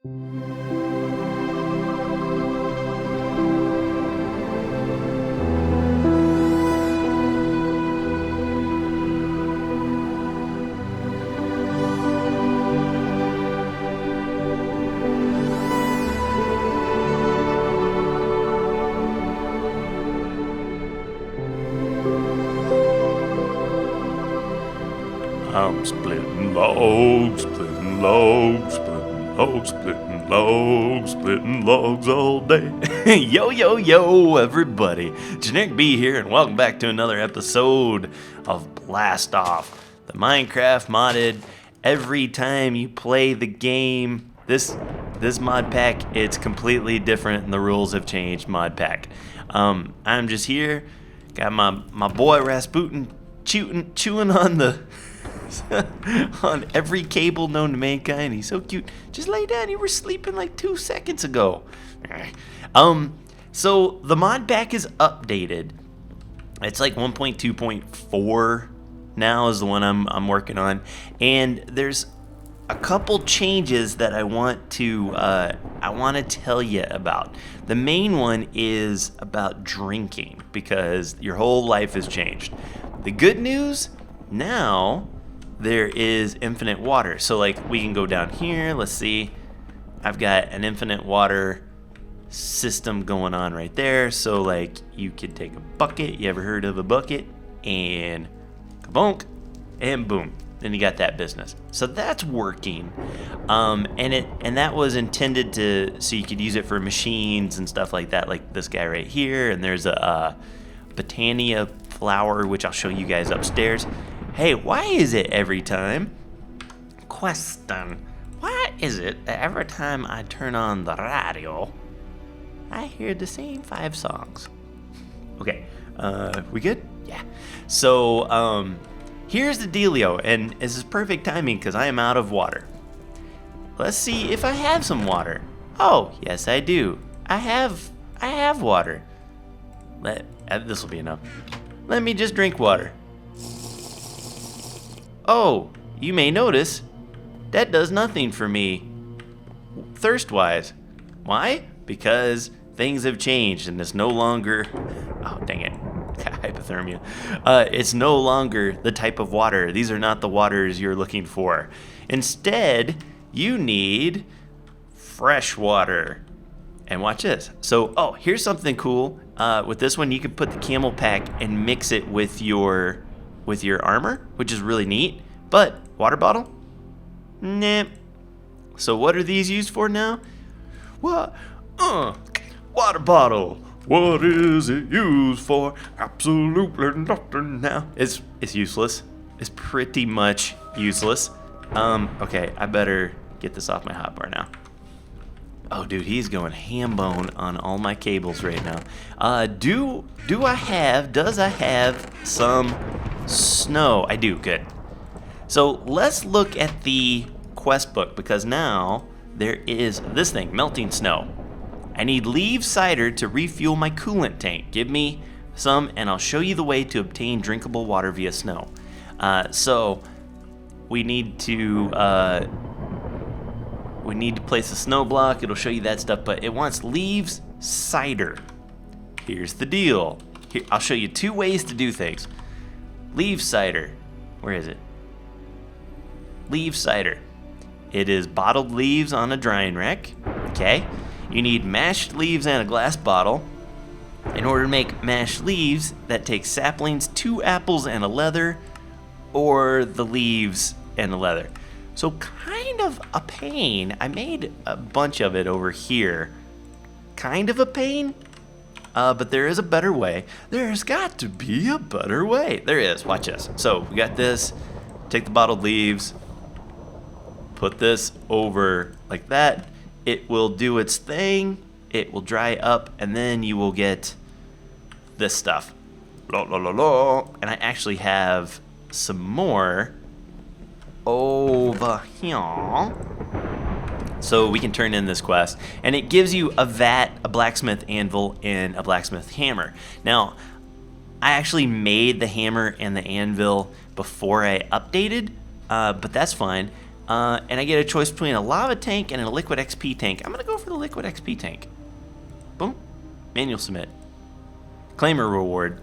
I'm splitting logs, splitting logs, splitting logs, splitting logs, splitting logs all day. Yo, everybody. Generic B here, and welcome back to another episode of BlastOff, the Minecraft modded. Every time you play the game, this mod pack, it's completely different, and the rules have changed. Mod pack. I'm just here, got my boy Rasputin chewing on the on every cable known to mankind. He's so cute. Just lay down. You were sleeping like 2 seconds ago. So the mod pack is updated. It's like 1.2.4 now is the one I'm working on, and there's a couple changes that I want to tell you about. The main one is about drinking, because your whole life has changed. The good news, now there is infinite water. So like we can go down here, let's see. I've got an infinite water system going on right there. So like you could take a bucket, you ever heard of a bucket? And kabonk, and boom. Then you got that business. So that's working. And that was intended so you could use it for machines and stuff like that, like this guy right here. And there's a Botania flower, which I'll show you guys upstairs. Hey, why is it every time? Question. Why is it that every time I turn on the radio, I hear the same 5 songs? Okay, we good? Yeah. So, here's the dealio, and this is perfect timing because I am out of water. Let's see if I have some water. Oh, yes I do. I have water. This will be enough. Let me just drink water. Oh, you may notice that does nothing for me thirst-wise. Why? Because things have changed and it's no longer... Oh, dang it. Hypothermia. It's no longer the type of water. These are not the waters you're looking for. Instead, you need fresh water. And watch this. So, here's something cool. With this one, you can put the camel pack and mix it with your armor, which is really neat. But water bottle? Nah. So what are these used for now? What? Water bottle. What is it used for? Absolutely nothing now. It's useless. It's pretty much useless. Okay, I better get this off my hotbar now. Oh, dude, he's going ham bone on all my cables right now. Does I have some snow? I do, good. So let's look at the quest book, because now there is this thing, melting snow. I need leaf cider to refuel my coolant tank. Give me some and I'll show you the way to obtain drinkable water via snow. So we need to place a snow block. It'll show you that stuff, but it wants leaves cider. Here's the deal. Here, I'll show you 2 ways to do things. Leaf cider. Where is it? Leaf cider. It is bottled leaves on a drying rack. Okay. You need mashed leaves and a glass bottle. In order to make mashed leaves, that takes saplings, 2 apples, and a leather, or the leaves and the leather. So kind of a pain. I made a bunch of it over here. Kind of a pain, but there is a better way. There's got to be a better way. There is. Watch this. So we got this. Take the bottled leaves. Put this over like that. It will do its thing. It will dry up, and then you will get this stuff. And I actually have some more over here. So we can turn in this quest, and it gives you a vat, a blacksmith anvil, and a blacksmith hammer. Now, I actually made the hammer and the anvil before I updated, but that's fine. And I get a choice between a lava tank and a liquid XP tank. I'm gonna go for the liquid XP tank. Boom. Manual submit. Claimer reward.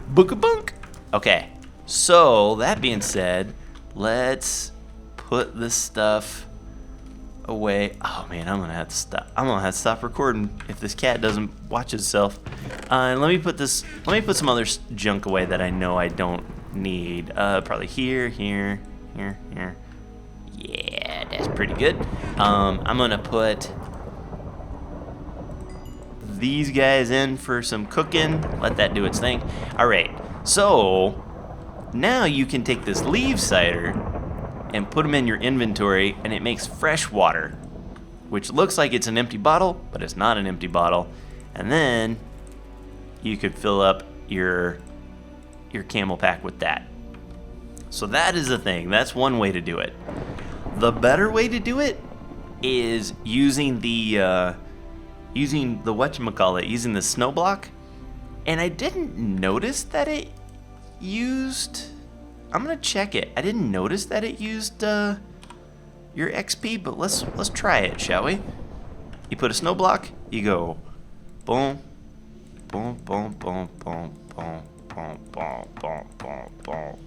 Book-a-bunk. Okay. So that being said, let's put this stuff away. Oh man, I'm gonna have to stop. I'm gonna have to stop recording if this cat doesn't watch itself. And let me put some other junk away that I know I don't need. Probably here. Yeah, that's pretty good. I'm gonna put these guys in for some cooking. Let that do its thing. All right. So now you can take this leaf cider and put them in your inventory, and it makes fresh water, which looks like it's an empty bottle, but it's not an empty bottle. And then you could fill up your camel pack with that. So that is a thing. That's one way to do it. The better way to do it is using the whatchamacallit, using the snow block. And I didn't notice that it used. I'm gonna check it. I didn't notice that it used your XP, but let's try it, shall we? You put a snow block. You go, boom, boom, boom, boom, boom, boom, boom, boom, boom, boom, boom, boom,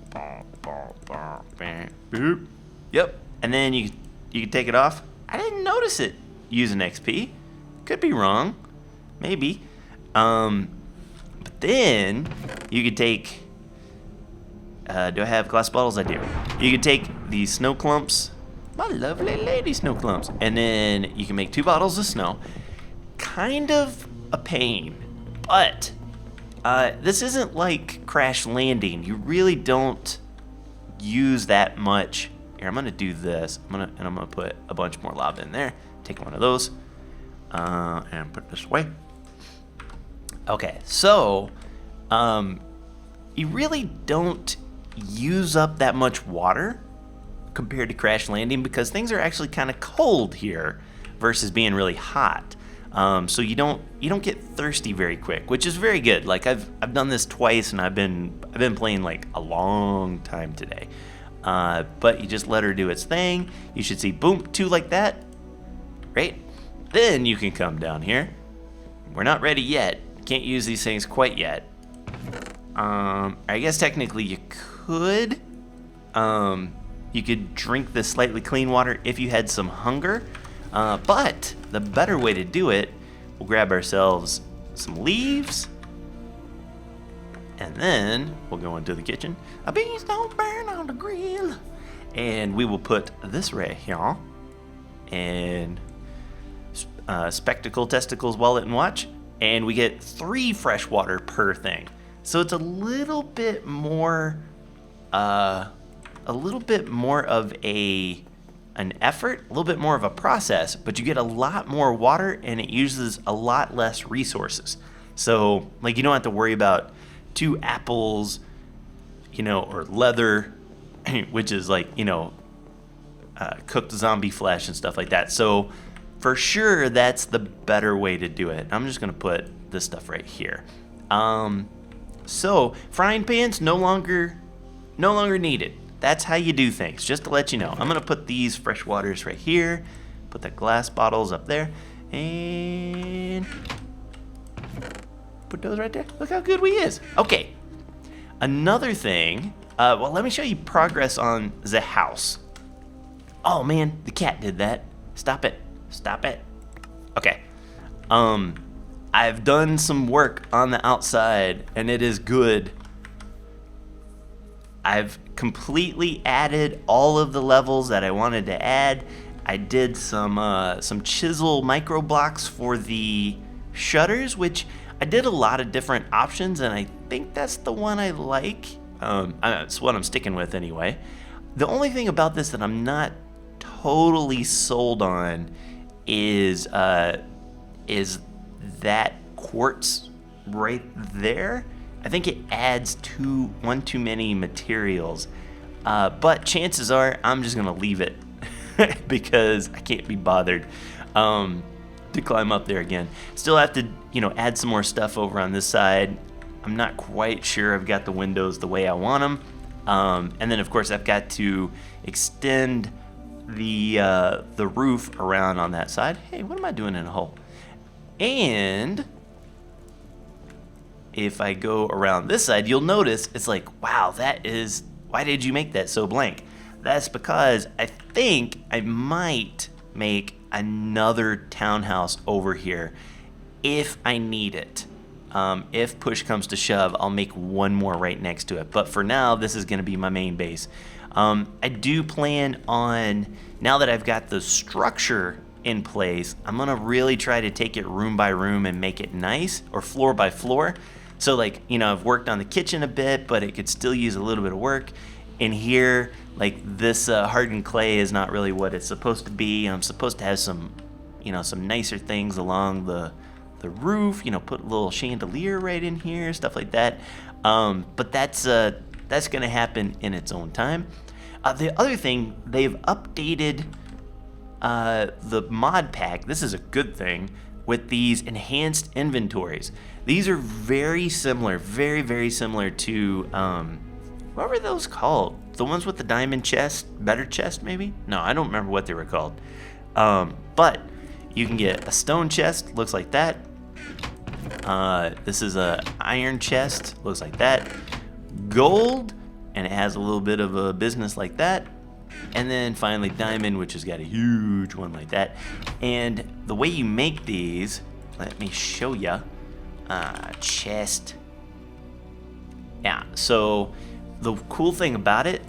boom, boom. Yep. And then you can take it off. I didn't notice it using XP. Could be wrong, maybe. But then you could take. Do I have glass bottles? I do. You can take these snow clumps, my lovely lady snow clumps, and then you can make 2 bottles of snow. Kind of a pain, but this isn't like Crash Landing. You really don't use that much. Here, I'm gonna do this. I'm gonna put a bunch more lava in there. Take one of those, and put this away. Okay, so you really don't use up that much water compared to Crash Landing because things are actually kind of cold here versus being really hot. So you don't get thirsty very quick, which is very good. Like I've done this twice and I've been playing like a long time today. But you just let her do its thing. You should see boom 2 like that, right? Then you can come down here. We're not ready yet. Can't use these things quite yet. I guess technically you could. You could drink this slightly clean water if you had some hunger. But the better way to do it, we'll grab ourselves some leaves. And then we'll go into the kitchen. A beans don't burn on the grill. And we will put this right here. And spectacle, testicles, wallet, and watch. And we get 3 fresh water per thing. So it's a little bit more of an effort, a little bit more of a process, but you get a lot more water and it uses a lot less resources. So like you don't have to worry about 2 apples, or leather, which is like, cooked zombie flesh and stuff like that. So for sure, that's the better way to do it. I'm just gonna put this stuff right here. So frying pans no longer needed. That's how you do things, just to let you know. I'm gonna put these fresh waters right here, put the glass bottles up there, and put those right there. Look how good we is. Okay, another thing, well, let me show you progress on the house. Oh man, the cat did that. Stop it. Okay, I've done some work on the outside and it is good. I've completely added all of the levels that I wanted to add. I did some chisel micro blocks for the shutters, which I did a lot of different options and I think that's the one I like. It's what I'm sticking with anyway. The only thing about this that I'm not totally sold on is that quartz right there. I think it adds one too many materials, but chances are I'm just gonna leave it because I can't be bothered to climb up there again. Still have to add some more stuff over on this side. I'm not quite sure I've got the windows the way I want them, and then of course I've got to extend the roof around on that side. Hey, what am I doing in a hole? And if I go around this side, you'll notice it's like, wow, why did you make that so blank? That's because I think I might make another townhouse over here if I need it. If push comes to shove, I'll make one more right next to it. But for now, this is going to be my main base. I do plan on, now that I've got the structure in place, I'm going to really try to take it room by room and make it nice, or floor by floor. So like, you know, I've worked on the kitchen a bit, but it could still use a little bit of work. In here, like this hardened clay is not really what it's supposed to be. I'm supposed to have some, you know, some nicer things along the roof, you know, put a little chandelier right in here, stuff like that. But that's going to happen in its own time. The other thing, they've updated the Modpack. This is a good thing with these enhanced inventories. These are very similar, very, very similar to, what were those called? The ones with the diamond chest, better chest maybe? No, I don't remember what they were called. But you can get a stone chest, looks like that. This is a iron chest, looks like that. Gold, and it has a little bit of a business like that. And then finally diamond, which has got a huge one like that. And the way you make these, let me show you. Chest. Yeah, so the cool thing about it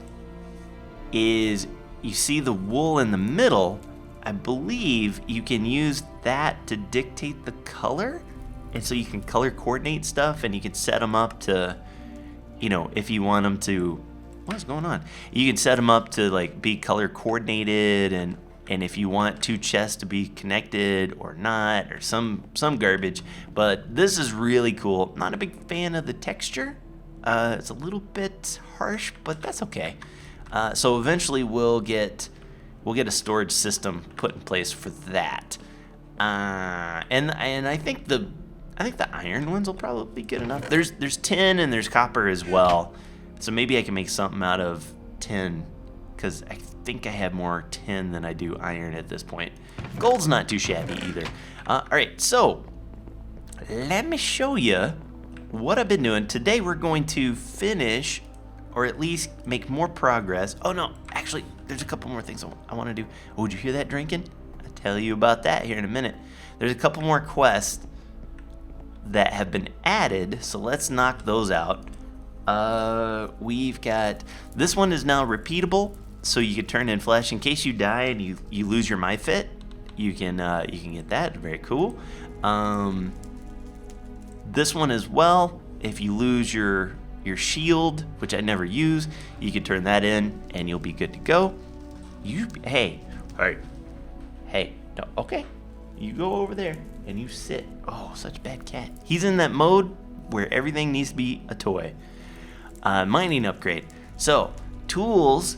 is you see the wool in the middle. I believe you can use that to dictate the color. And so you can color coordinate stuff, and you can set them up to, you know, if you want them to, what's going on? You can set them up to like be color coordinated, and if you want two chests to be connected or not, or some garbage. But this is really cool. Not a big fan of the texture. It's a little bit harsh, but that's okay. So eventually we'll get a storage system put in place for that. And I think the iron ones will probably be good enough. There's tin and there's copper as well. So maybe I can make something out of tin, because I think I have more tin than I do iron at this point. Gold's not too shabby either. All right, so let me show you what I've been doing. Today we're going to finish, or at least make more progress. Oh no, actually, there's a couple more things I want to do. Oh, did you hear that drinking? I'll tell you about that here in a minute. There's a couple more quests that have been added, so let's knock those out. We've got, this one is now repeatable, so you can turn in flesh in case you die and you lose your MyFit. You can get that. Very cool. This one as well, if you lose your shield, which I never use, you can turn that in and you'll be good to go. Hey, no, okay. You go over there and you sit. Oh, such a bad cat. He's in that mode where everything needs to be a toy. Mining upgrade. So, tools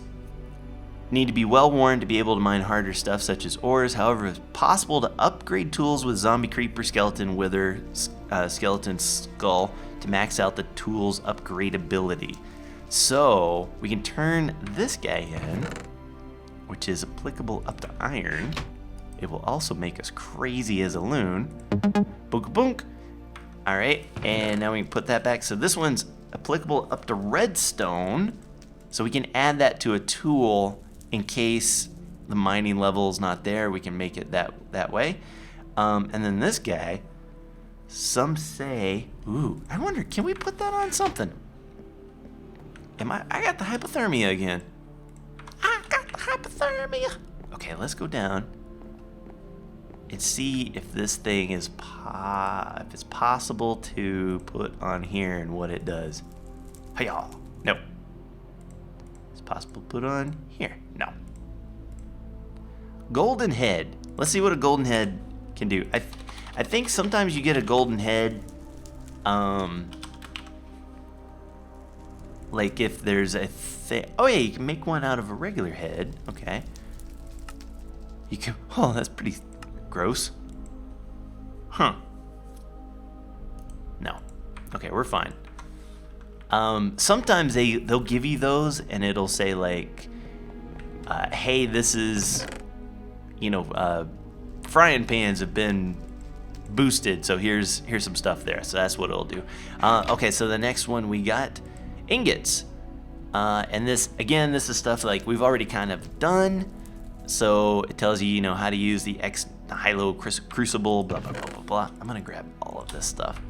need to be well worn to be able to mine harder stuff such as ores. However, it's possible to upgrade tools with zombie creeper, skeleton wither, skeleton skull to max out the tool's upgradability. So we can turn this guy in, which is applicable up to iron. It will also make us crazy as a loon. Boonk boonk. All right, and now we can put that back. So this one's applicable up to redstone. So we can add that to a tool in case the mining level is not there. We can make it that way. And then this guy, some say, ooh, I wonder, can we put that on something? I got the hypothermia again. I got the hypothermia. Okay, let's go down and see if this thing is if it's possible to put on here and what it does. Hi-ya. No. It's possible to put on here. No. Golden head. Let's see what a golden head can do. I think sometimes you get a golden head, like if there's a thing. Oh yeah, you can make one out of a regular head. Okay. You can. Oh, that's pretty gross. Huh. No. Okay, we're fine. Sometimes they'll give you those and it'll say like hey, this is, frying pans have been boosted, so here's some stuff there. So that's what it'll do. Okay, so the next one we got ingots. And this is stuff like we've already kind of done. So it tells you, how to use the high-low crucible, blah, blah, blah, blah, blah. I'm going to grab all of this stuff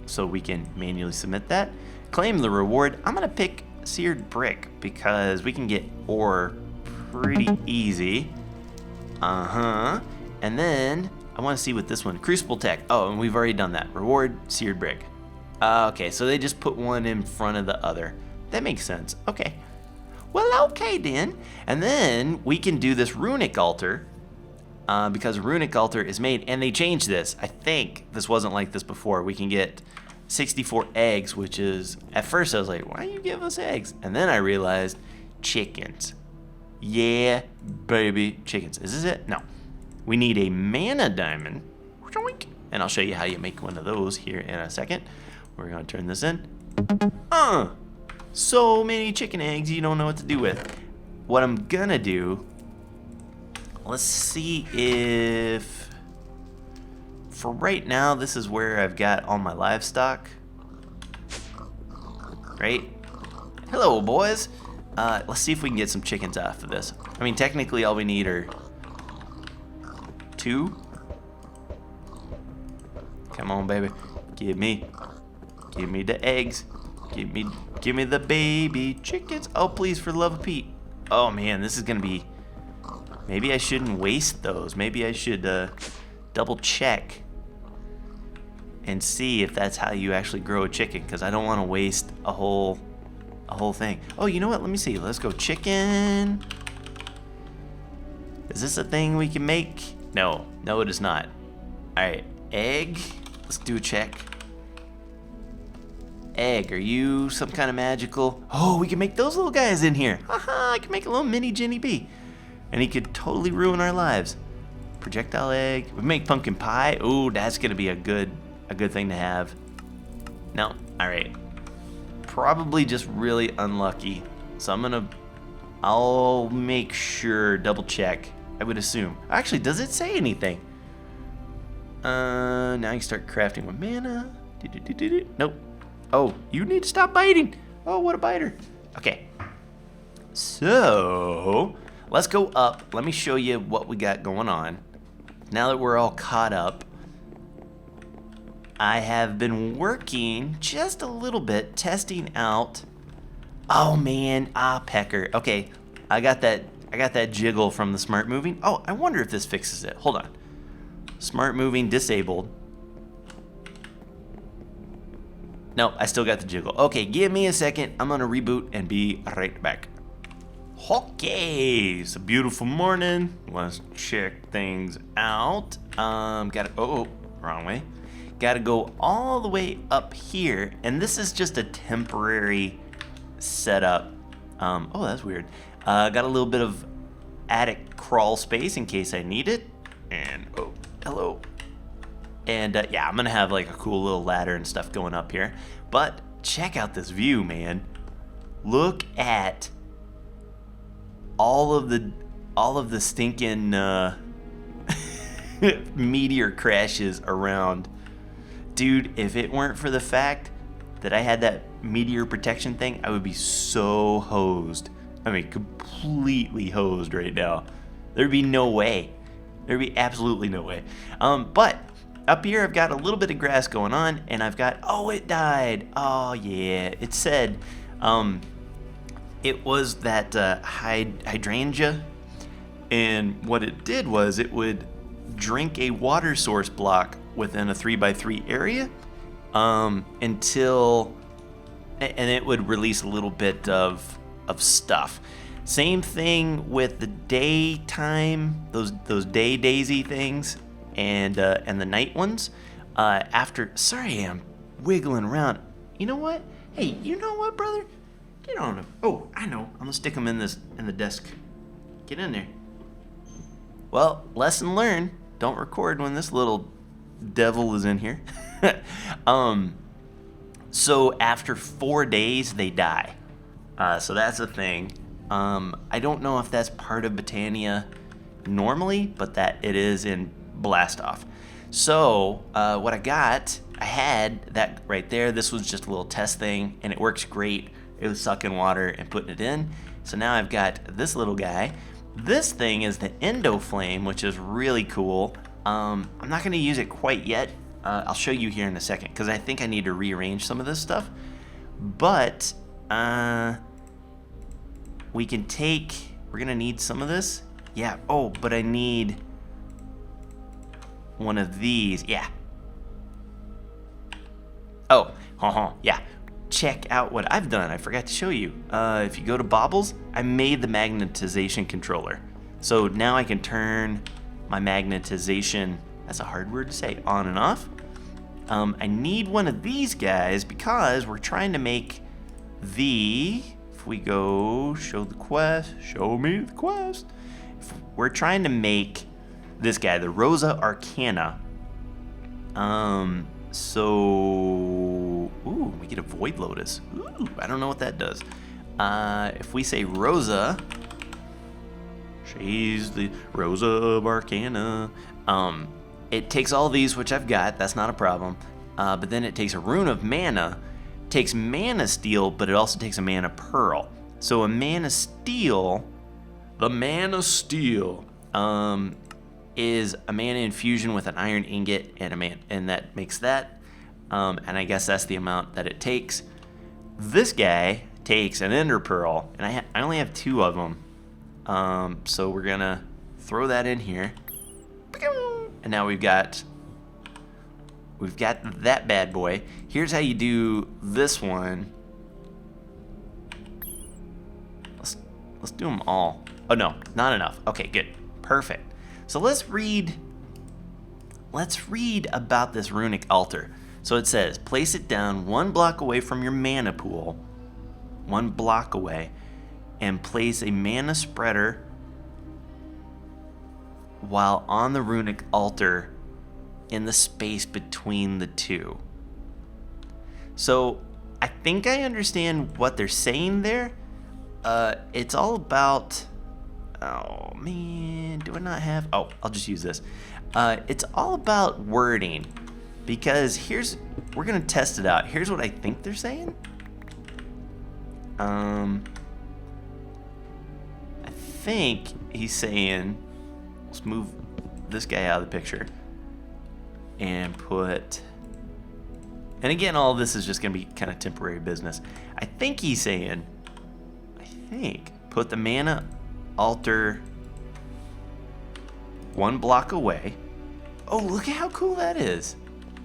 so we can manually submit that. Claim the reward. I'm going to pick seared brick because we can get ore pretty easy. And then I want to see what this one, Crucible Tech. Oh, and we've already done that. Reward, seared brick. Okay, so they just put one in front of the other. That makes sense. Okay. Well, okay then. And then we can do this runic altar because runic altar is made, and they changed this. I think this wasn't like this before. We can get 64 eggs, which is, at first I was like, why you give us eggs? And then I realized chickens. Yeah, baby, chickens. Is this it? No. We need a mana diamond. And I'll show you how you make one of those here in a second. We're going to turn this in. So many chicken eggs you don't know what to do with. What I'm going to do, let's see if, for right now, this is where I've got all my livestock. Right? Hello, boys. Let's see if we can get some chickens off of this. I mean, technically all we need are 2. Come on, baby. Give me the eggs. Give me the baby chickens. Oh, please, for the love of Pete. Oh man, this is gonna be. Maybe I shouldn't waste those. Maybe I should double check and see if that's how you actually grow a chicken, because I don't want to waste a whole thing. Oh, you know what? Let me see. Let's go chicken. Is this a thing we can make? No, it is not. All right, egg. Let's do a check. Egg, are you some kind of magical? Oh, we can make those little guys in here. Haha, I can make a little mini Jenny B. And he could totally ruin our lives. Projectile egg. We make pumpkin pie. Ooh, that's gonna be a good thing to have. No, all right. Probably just really unlucky. So I'll make sure, double check. I would assume. Actually, does it say anything? Now you can start crafting with mana. Nope. Oh, you need to stop biting. Oh, what a biter. Okay. So, let's go up. Let me show you what we got going on. Now that we're all caught up, I have been working just a little bit, testing out. Oh man, pecker. Okay, I got that jiggle from the smart moving. Oh, I wonder if this fixes it. Hold on. Smart moving disabled. No, I still got the jiggle. Okay, give me a second. I'm gonna reboot and be right back. Okay, it's a beautiful morning. Let's check things out. Wrong way. Gotta go all the way up here, and this is just a temporary setup. Oh, that's weird. Got a little bit of attic crawl space in case I need it. And, oh, hello. And yeah, I'm gonna have like a cool little ladder and stuff going up here. But check out this view, man. Look at all of the stinking meteor crashes around. Dude, if it weren't for the fact that I had that meteor protection thing, I would be so hosed. I mean, completely hosed right now. There'd be no way. There'd be absolutely no way. But up here, I've got a little bit of grass going on, and I've got, oh, it died. Oh, yeah. It said it was that hydrangea, and what it did was it would drink a water source block within a 3x3 area until, and it would release a little bit of stuff. Same thing with the daytime, those day daisy things, and the night ones. Sorry, I'm wiggling around. You know what? Hey, you know what, brother? Get on him. Oh, I know. I'm gonna stick him in the desk. Get in there. Well, lesson learned. Don't record when this little devil is in here. So after 4 days, they die. So that's a thing. I don't know if that's part of Botania normally, but that it is in BlastOff. So what I had that right there. This was just a little test thing, and it works great. It was sucking water and putting it in. So now I've got this little guy. This thing is the Endo Flame, which is really cool. I'm not going to use it quite yet. I'll show you here in a second, because I think I need to rearrange some of this stuff. But we're going to need some of this. Yeah, oh, but I need one of these. Yeah. Oh, yeah. Check out what I've done. I forgot to show you. If you go to Bobbles, I made the magnetization controller. So now I can turn my magnetization, that's a hard word to say, on and off. I need one of these guys because we're trying to make if we go show me the quest. We're trying to make this guy, the Rosa Arcana. So, ooh, we get a Void Lotus. Ooh, I don't know what that does. If we say Rosa, she's the Rosa of Arcana. It takes all these, which I've got. That's not a problem. But then it takes a Rune of Mana, takes Mana Steel, but it also takes a Mana Pearl. So a Mana Steel, the Mana Steel, is a mana infusion with an iron ingot and that makes that. And I guess that's the amount that it takes. This guy takes an Ender Pearl, and I only have 2 of them. So we're gonna throw that in here, and now we've got that bad boy. Here's how you do this one. Let's do them all. Oh no, not enough. Okay, good, perfect. So let's read about this runic altar. So it says, place it down 1 block away from your mana pool, 1 block away, and place a mana spreader while on the runic altar in the space between the 2. So I think I understand what they're saying there. It's all about, oh man, do I not have, oh, I'll just use this. It's all about wording, because we're gonna test it out. Here's what I think they're saying. I think he's saying, let's move this guy out of the picture and and again, all of this is just gonna be kind of temporary business. I think he's saying, put the mana altar 1 block away. Oh, look at how cool that is.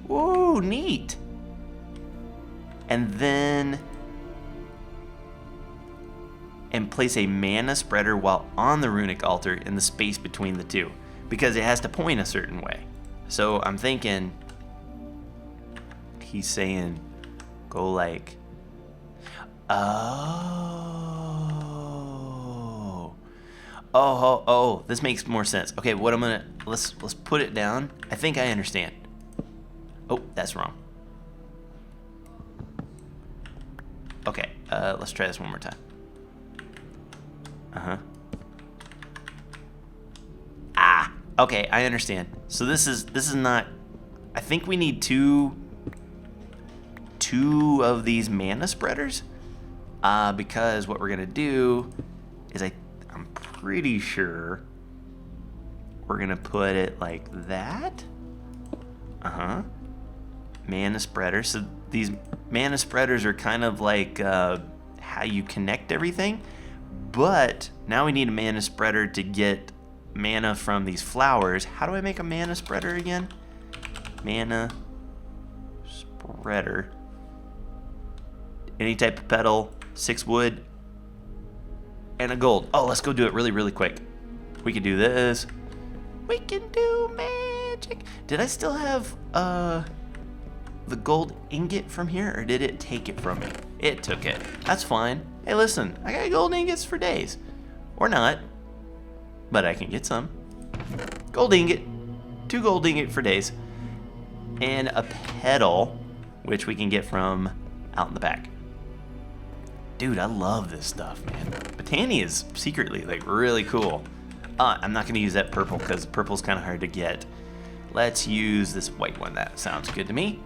Whoa, neat. And place a mana spreader while on the runic altar in the space between the 2, because it has to point a certain way. So I'm thinking he's saying go like, oh, this makes more sense. Okay, what I'm gonna, let's put it down. I think I understand. Oh, that's wrong. Okay, let's try this one more time. Okay, I understand. So this is not, I think we need two of these mana spreaders, because what we're gonna do is I'm pretty sure we're gonna put it like that. Mana spreader. So these mana spreaders are kind of like how you connect everything, but now we need a mana spreader to get mana from these flowers. How do I make a mana spreader again? Mana spreader. Any type of petal, 6 wood, and a gold. Oh, let's go do it really, really quick. We can do this. We can do magic. Did I still have the gold ingot from here, or did it take it from me? It took it. That's fine. Hey, listen, I got gold ingots for days. Or not, but I can get some. Gold ingot. 2 gold ingot for days. And a petal, which we can get from out in the back. Dude, I love this stuff, man. Botania is secretly like really cool. I'm not gonna use that purple because purple's kind of hard to get. Let's use this white one. That sounds good to me.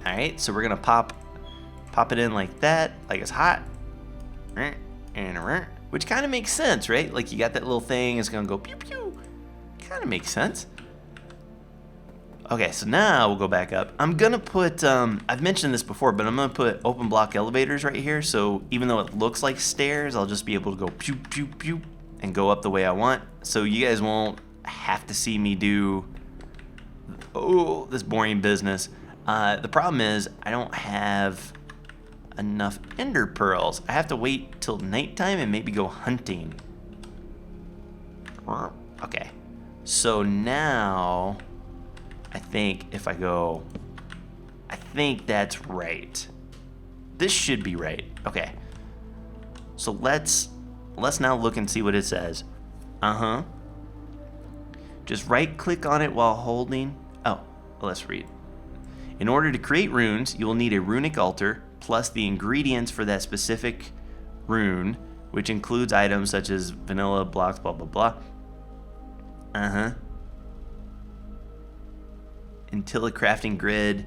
All right, so we're gonna pop it in like that, like it's hot. Which kind of makes sense, right? Like you got that little thing, it's gonna go pew pew. Kind of makes sense. Okay, so now we'll go back up. I'm gonna put, I've mentioned this before, but I'm gonna put open block elevators right here. So even though it looks like stairs, I'll just be able to go pew pew pew and go up the way I want. So you guys won't have to see me do, this boring business. The problem is I don't have enough ender pearls. I have to wait till nighttime and maybe go hunting. Okay, so now I think if I go, I think that's right. This should be right. Okay, so let's now look and see what it says. Just right click on it while holding. Oh, let's read. In order to create runes, you will need a runic altar plus the ingredients for that specific rune, which includes items such as vanilla blocks, blah, blah, blah. Until a crafting grid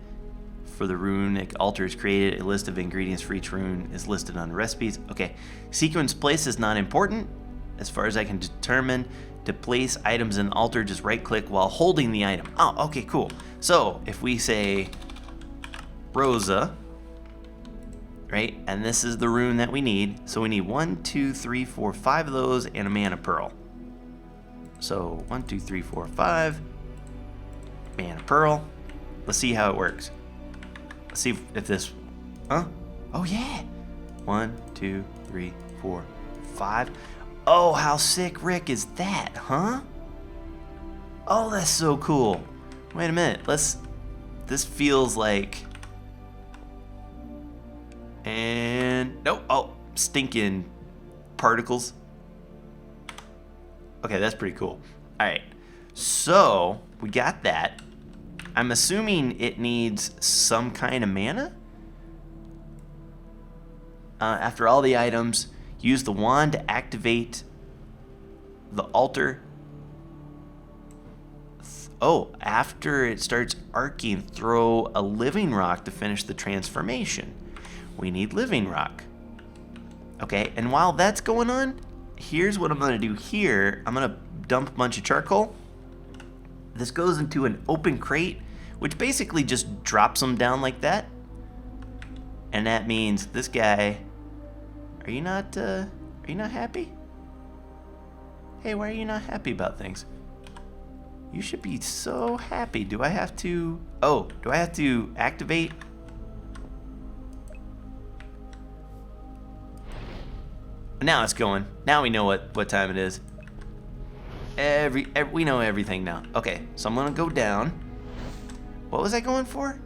for the runic altar is created, a list of ingredients for each rune is listed on the recipes. Okay, sequence place is not important. As far as I can determine, to place items in the altar, just right click while holding the item. Oh, okay, cool. So if we say Rosa, right, and this is the rune that we need. So we need 1, 2, 3, 4, 5 of those and a mana pearl. So 1, 2, 3, 4, 5. Mana pearl. Let's see how it works. Let's see if this, oh yeah. 1, 2, 3, 4, 5. Oh, how sick, Rick, is that, huh? Oh, that's so cool. Wait a minute, this feels like, and, nope, oh, stinking particles. Okay, that's pretty cool. All right, so we got that. I'm assuming it needs some kind of mana. After all the items, use the wand to activate the altar. Oh, after it starts arcing, throw a living rock to finish the transformation. We need living rock. Okay, and while that's going on, here's what I'm gonna do here. I'm gonna dump a bunch of charcoal. This goes into an open crate, which basically just drops them down like that. And that means this guy, are you not happy? Hey, why are you not happy about things? You should be so happy. Do I have to activate? Now it's going. Now we know what time it is. We know everything now. Okay, so I'm gonna go down. What was I going for?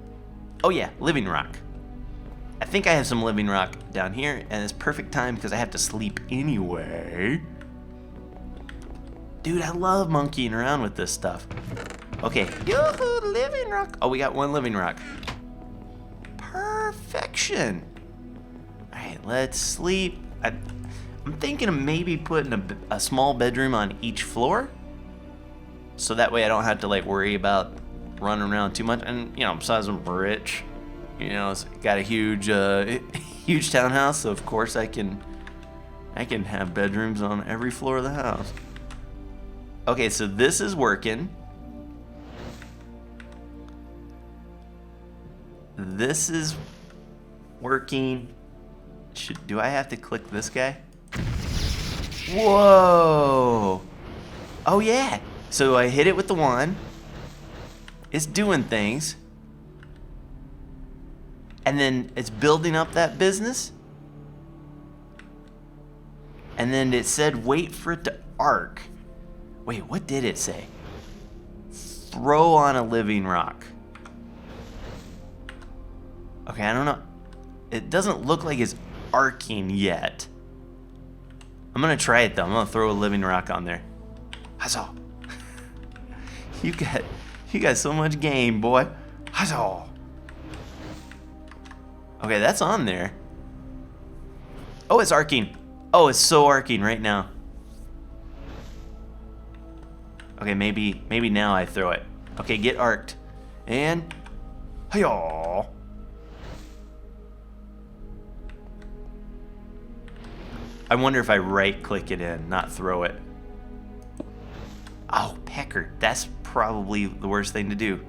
Oh yeah, living rock. I think I have some living rock down here, and it's perfect time because I have to sleep anyway. Dude, I love monkeying around with this stuff. Okay, yoo-hoo, living rock. Oh, we got one living rock. Perfection. All right, let's sleep. I'm thinking of maybe putting a small bedroom on each floor, so that way I don't have to like worry about running around too much. And you know, besides I'm rich, you know, it's got a huge, huge townhouse, so of course I can have bedrooms on every floor of the house. Okay, so this is working. This is working. Do I have to click this guy? Whoa! Oh yeah. So I hit it with the wand. It's doing things. And then it's building up that business. And then it said wait for it to arc. Wait, what did it say? Throw on a living rock. Okay, I don't know. It doesn't look like it's arcing yet. I'm gonna try it though. I'm gonna throw a living rock on there. Huzzah! You got so much game, boy. Huzzah! Okay, that's on there. Oh, it's arcing. Oh, it's so arcing right now. Okay, maybe now I throw it. Okay, get arced. And hi-yaw. I wonder if I right-click it in, not throw it. Oh, pecker. That's probably the worst thing to do.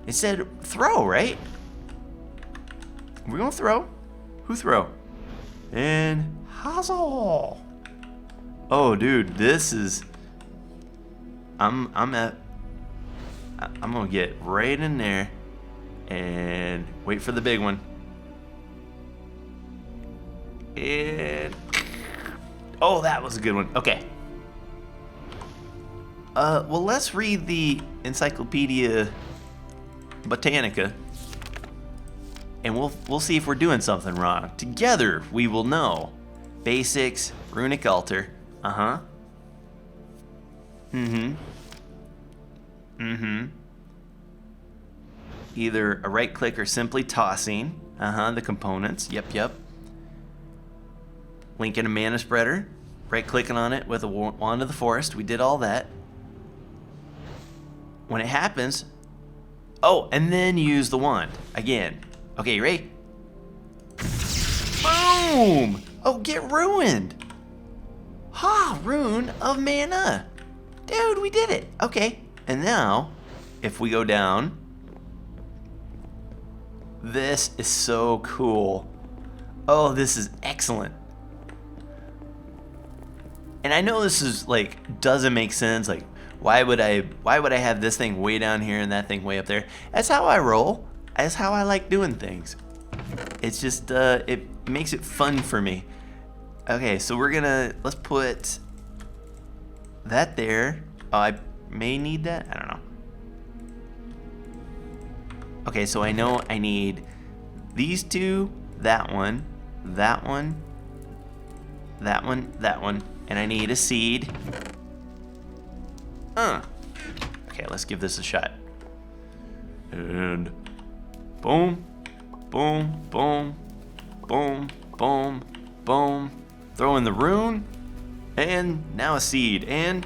It said throw, right? We're gonna throw. Who throw? And Hazel. Oh, dude, this is. I'm gonna get right in there and wait for the big one. And oh, that was a good one. Okay. Well, let's read the Encyclopedia Botanica, and we'll see if we're doing something wrong. Together, we will know. Basics, runic altar. Either a right click or simply tossing. The components. Yep. Linking a mana spreader. Right clicking on it with a wand of the forest. We did all that. When it happens, oh, and then use the wand again. Okay, you ready? Boom! Oh, get ruined. Ha, rune of mana. Dude, we did it. Okay, and now, if we go down, this is so cool. Oh, this is excellent. And I know this is like, doesn't make sense. Like, why would I have this thing way down here and that thing way up there? That's how I roll. That's how I like doing things. It's just, it makes it fun for me. Okay, so let's put that there. Oh, I may need that. I don't know. Okay, so I know I need these two, that one, that one, that one, that one, and I need a seed. Okay, let's give this a shot. And boom, boom, boom, boom, boom, boom. Throw in the rune, and now a seed, and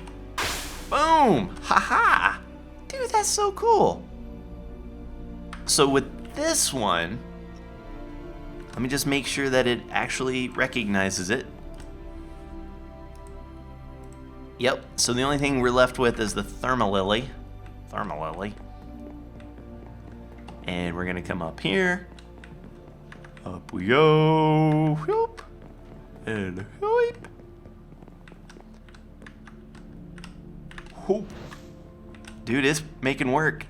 boom! Haha! Dude, that's so cool. So with this one, let me just make sure that it actually recognizes it. Yep, so the only thing we're left with is the Thermalily. And we're gonna come up here. Up we go. Whoop. And whoop. Whoop. Dude, it's making work.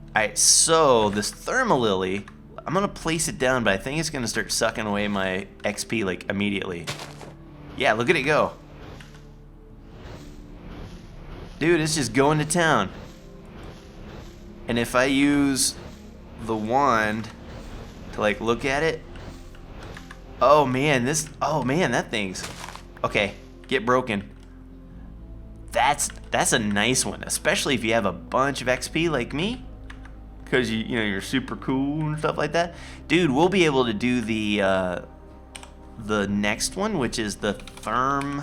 Alright, so this Thermalily, I'm gonna place it down, but I think it's gonna start sucking away my XP like immediately. Yeah, look at it go. Dude, it's just going to town. And if I use the wand to like look at it, oh man, that thing's okay. Get broken. That's a nice one, especially if you have a bunch of XP like me, because you're super cool and stuff like that. Dude, we'll be able to do the next one, which is the Thermalily.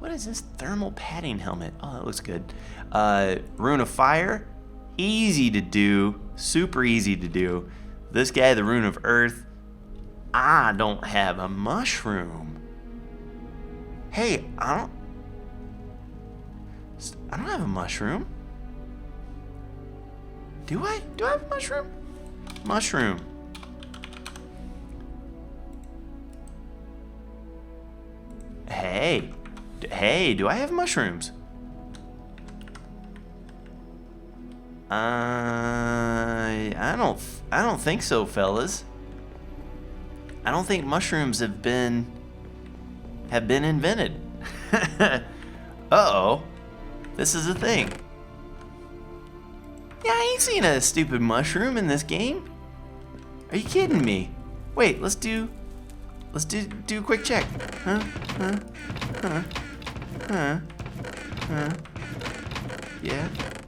What is this? Thermal padding helmet. Oh, that looks good. Rune of Fire. Easy to do. Super easy to do. This guy, the Rune of Earth. I don't have a mushroom. Hey, I don't have a mushroom. Do I? Do I have a mushroom? Mushroom. Hey, do I have mushrooms? I don't think so, fellas. I don't think mushrooms have been invented. Uh-oh. This is a thing. Yeah, I ain't seen a stupid mushroom in this game. Are you kidding me? Wait, let's do a quick check.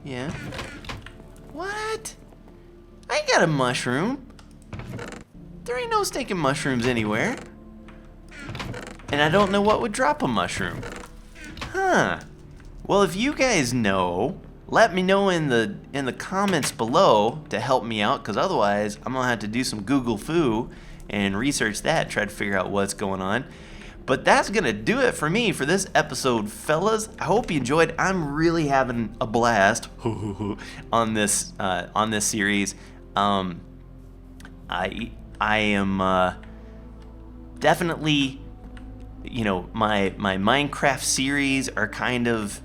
Yeah. What? I ain't got a mushroom. There ain't no stinking mushrooms anywhere. And I don't know what would drop a mushroom. Huh. Well, if you guys know, let me know in the comments below to help me out, because otherwise I'm gonna have to do some Google foo and research that, try to figure out what's going on. But that's gonna do it for me for this episode, fellas. I hope you enjoyed. I'm really having a blast on this series. I am definitely, you know, my Minecraft series are kind of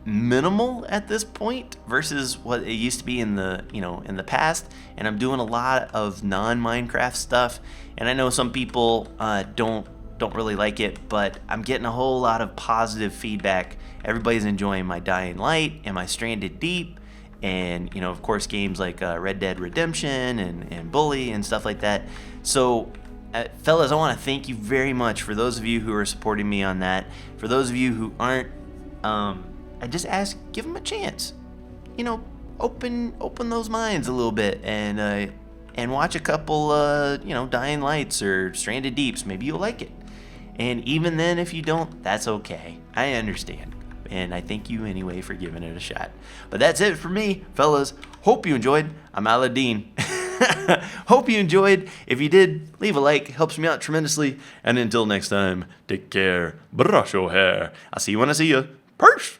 minimal at this point versus what it used to be in the past, and I'm doing a lot of non-Minecraft stuff, and I know some people don't really like it, but I'm getting a whole lot of positive feedback. Everybody's enjoying my Dying Light and my Stranded Deep, and, you know, of course, games like Red Dead Redemption and Bully and stuff like that. So fellas, I want to thank you very much for those of you who are supporting me on that. For those of you who aren't, I just ask, give them a chance. You know, open those minds a little bit and watch a couple, Dying Lights or Stranded Deeps. Maybe you'll like it. And even then, if you don't, that's okay. I understand. And I thank you anyway for giving it a shot. But that's it for me, fellas. Hope you enjoyed. I'm Aladdin. Hope you enjoyed. If you did, leave a like. Helps me out tremendously. And until next time, take care. Brush your hair. I'll see you when I see you. Peace.